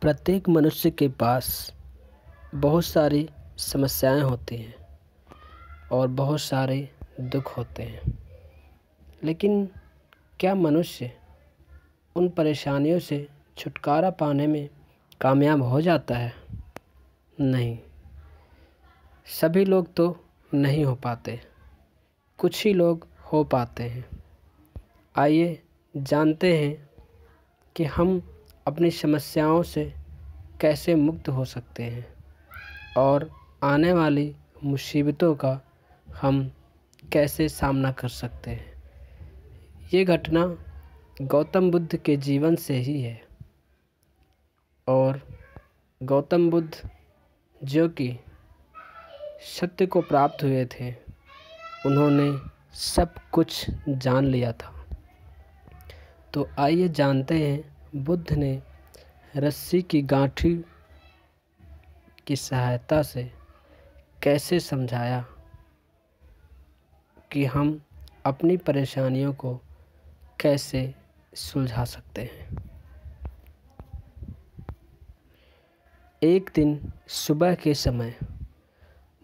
प्रत्येक मनुष्य के पास बहुत सारी समस्याएं होती हैं और बहुत सारे दुख होते हैं, लेकिन क्या मनुष्य उन परेशानियों से छुटकारा पाने में कामयाब हो जाता है? नहीं, सभी लोग तो नहीं हो पाते, कुछ ही लोग हो पाते हैं। आइए जानते हैं कि हम अपनी समस्याओं से कैसे मुक्त हो सकते हैं और आने वाली मुसीबतों का हम कैसे सामना कर सकते हैं। ये घटना गौतम बुद्ध के जीवन से ही है और गौतम बुद्ध जो कि सत्य को प्राप्त हुए थे, उन्होंने सब कुछ जान लिया था। तो आइए जानते हैं बुद्ध ने रस्सी की गांठी की सहायता से कैसे समझाया कि हम अपनी परेशानियों को कैसे सुलझा सकते हैं। एक दिन सुबह के समय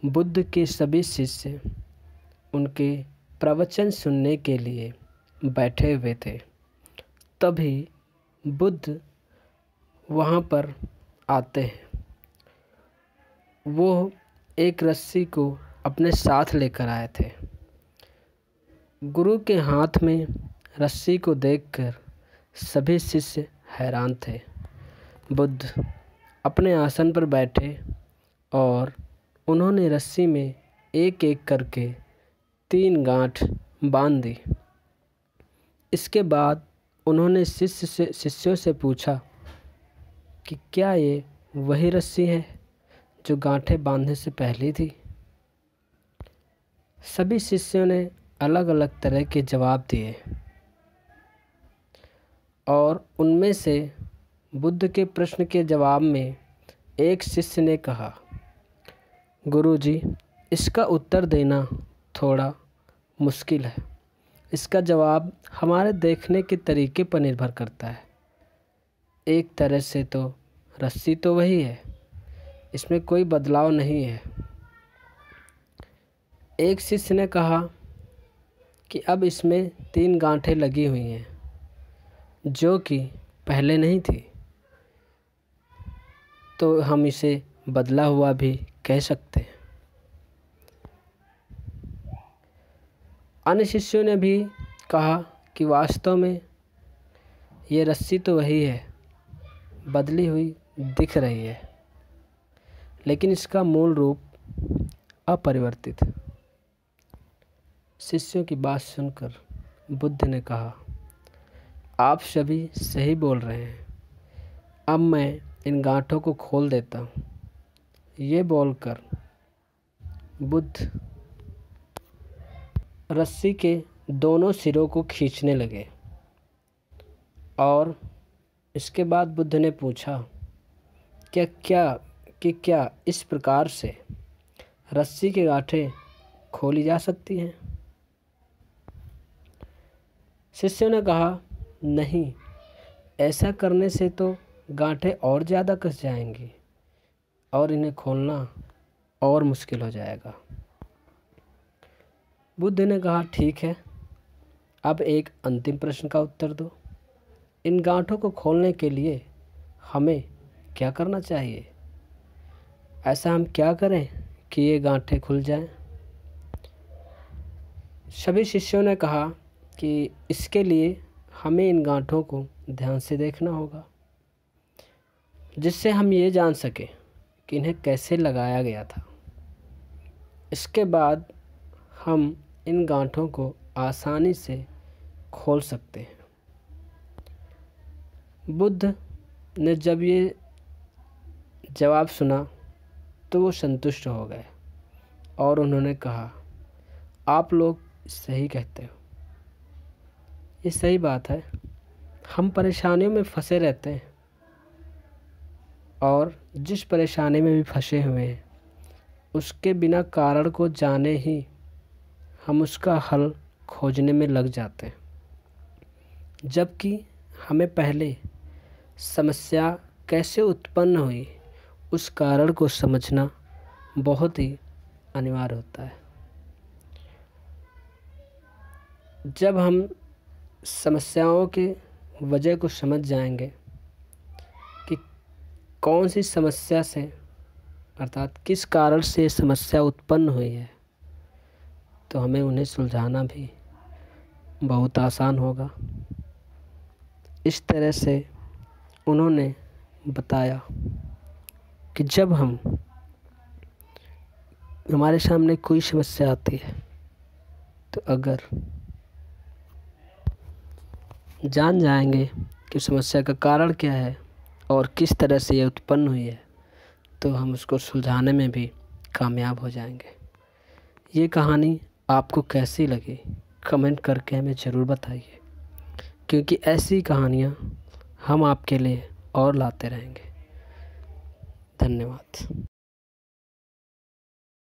बुद्ध के सभी शिष्य उनके प्रवचन सुनने के लिए बैठे हुए थे। तभी बुद्ध वहाँ पर आते हैं। वो एक रस्सी को अपने साथ लेकर आए थे। गुरु के हाथ में रस्सी को देखकर सभी शिष्य हैरान थे। बुद्ध अपने आसन पर बैठे और उन्होंने रस्सी में एक एक करके 3 गांठ बांध दी। इसके बाद उन्होंने शिष्यों से पूछा कि क्या ये वही रस्सी है जो गांठें बांधने से पहले थी? सभी शिष्यों ने अलग अलग तरह के जवाब दिए और उनमें से बुद्ध के प्रश्न के जवाब में एक शिष्य ने कहा, गुरुजी, इसका उत्तर देना थोड़ा मुश्किल है। इसका जवाब हमारे देखने के तरीके पर निर्भर करता है। एक तरह से तो रस्सी तो वही है, इसमें कोई बदलाव नहीं है। एक शिष्य ने कहा कि अब इसमें 3 गांठें लगी हुई हैं जो कि पहले नहीं थी, तो हम इसे बदला हुआ भी कह सकते हैं। अन्य शिष्यों ने भी कहा कि वास्तव में ये रस्सी तो वही है, बदली हुई दिख रही है, लेकिन इसका मूल रूप अपरिवर्तित है। शिष्यों की बात सुनकर बुद्ध ने कहा, आप सभी सही बोल रहे हैं, अब मैं इन गांठों को खोल देता हूँ। ये बोलकर बुद्ध रस्सी के दोनों सिरों को खींचने लगे और इसके बाद बुद्ध ने पूछा क्या इस प्रकार से रस्सी की गांठें खोली जा सकती हैं? शिष्यों ने कहा, नहीं, ऐसा करने से तो गांठें और ज़्यादा कस जाएंगी और इन्हें खोलना और मुश्किल हो जाएगा। बुद्ध ने कहा, ठीक है, अब एक अंतिम प्रश्न का उत्तर दो। इन गांठों को खोलने के लिए हमें क्या करना चाहिए? ऐसा हम क्या करें कि ये गांठें खुल जाएं? सभी शिष्यों ने कहा कि इसके लिए हमें इन गांठों को ध्यान से देखना होगा, जिससे हम ये जान सकें कि इन्हें कैसे लगाया गया था। इसके बाद हम इन गांठों को आसानी से खोल सकते हैं। बुद्ध ने जब ये जवाब सुना तो वो संतुष्ट हो गए और उन्होंने कहा, आप लोग सही कहते हो, ये सही बात है। हम परेशानियों में फंसे रहते हैं और जिस परेशानी में भी फंसे हुए हैं उसके बिना कारण को जाने ही हम उसका हल खोजने में लग जाते हैं, जबकि हमें पहले समस्या कैसे उत्पन्न हुई, उस कारण को समझना बहुत ही अनिवार्य होता है। जब हम समस्याओं के वजह को समझ जाएंगे कि कौन सी समस्या से अर्थात किस कारण से समस्या उत्पन्न हुई है, तो हमें उन्हें सुलझाना भी बहुत आसान होगा। इस तरह से उन्होंने बताया कि जब हमारे सामने कोई समस्या आती है तो अगर जान जाएंगे कि समस्या का कारण क्या है और किस तरह से यह उत्पन्न हुई है, तो हम उसको सुलझाने में भी कामयाब हो जाएंगे। ये कहानी आपको कैसी लगी कमेंट करके हमें ज़रूर बताइए, क्योंकि ऐसी कहानियाँ हम आपके लिए और लाते रहेंगे। धन्यवाद।